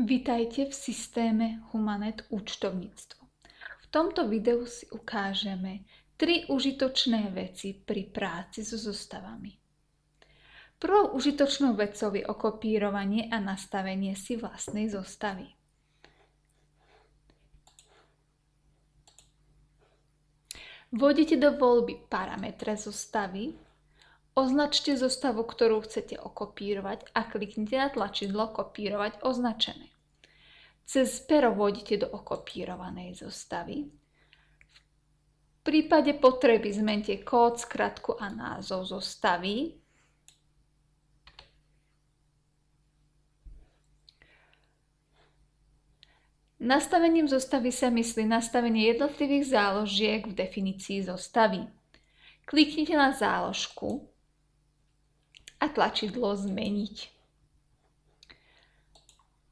Vitajte v systéme Humanet účtovníctvo. V tomto videu si ukážeme 3 užitočné veci pri práci so zostavami. Prvou užitočnou vecou je okopírovanie a nastavenie si vlastnej zostavy. Vôjdete do voľby Parametre zostavy, označte zostavu, ktorú chcete okopírovať a kliknite na tlačidlo Kopírovať označené. Cez pero vôjdete do okopírovanej zostavy. V prípade potreby zmente kód, skratku a názov zostavy. Nastavením zostavy sa myslí nastavenie jednotlivých záložiek v definícii zostavy. Kliknite na záložku a tlačidlo Zmeniť.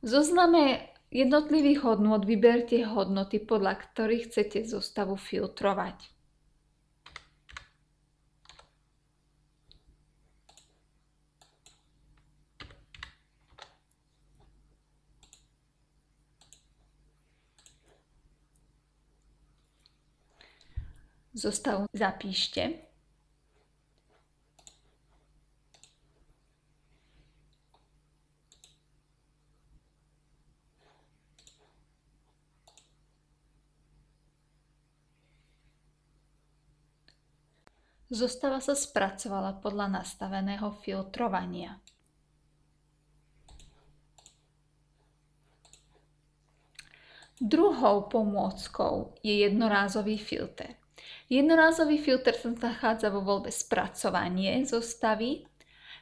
V zozname jednotlivých hodnôt vyberte hodnoty, podľa ktorých chcete zostavu filtrovať. Zostavu zapíšte. Zostava sa spracovala podľa nastaveného filtrovania. Druhou pomôckou je jednorázový filter. Jednorázový filter sa nachádza vo voľbe Spracovanie zostavy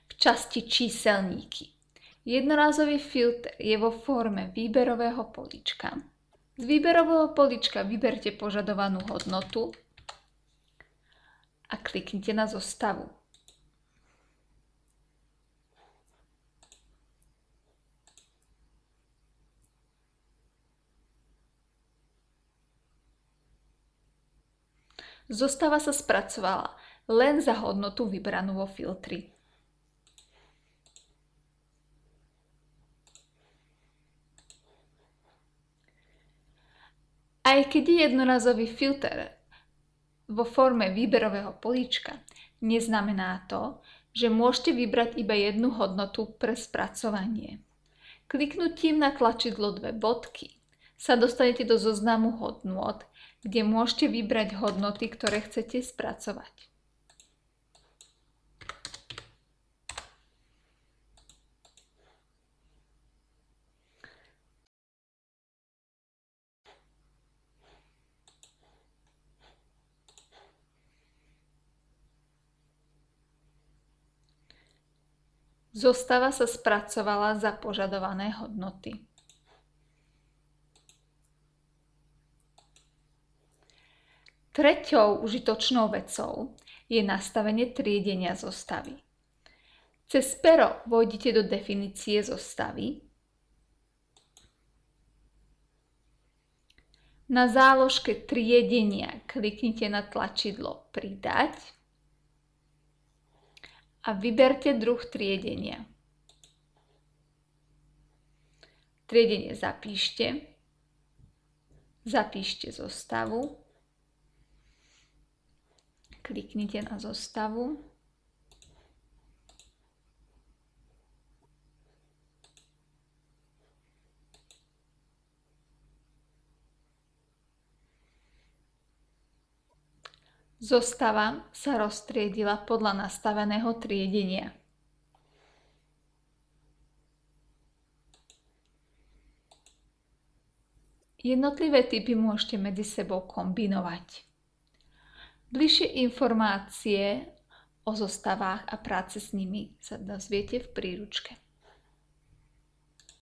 v časti Číselníky. Jednorázový filter je vo forme výberového políčka. Z výberového políčka vyberte požadovanú hodnotu a kliknite na zostavu. Zostava sa spracovala len za hodnotu vybranú vo filtri. Aj keď je jednorazový filter vo forme výberového políčka, neznamená to, že môžete vybrať iba jednu hodnotu pre spracovanie. Kliknutím na tlačidlo dve bodky sa dostanete do zoznamu hodnôt, kde môžete vybrať hodnoty, ktoré chcete spracovať. Zostava sa spracovala za požadované hodnoty. Treťou užitočnou vecou je nastavenie triedenia zostavy. Cez pero vôjdete do definície zostavy. Na záložke triedenia kliknite na tlačidlo Pridať a vyberte druh triedenia. Triedenie zapíšte. Zapíšte zostavu. Kliknite na zostavu. Zostava sa roztriedila podľa nastaveného triedenia. Jednotlivé typy môžete medzi sebou kombinovať. Bližšie informácie o zostavách a práce s nimi sa dozviete v príručke.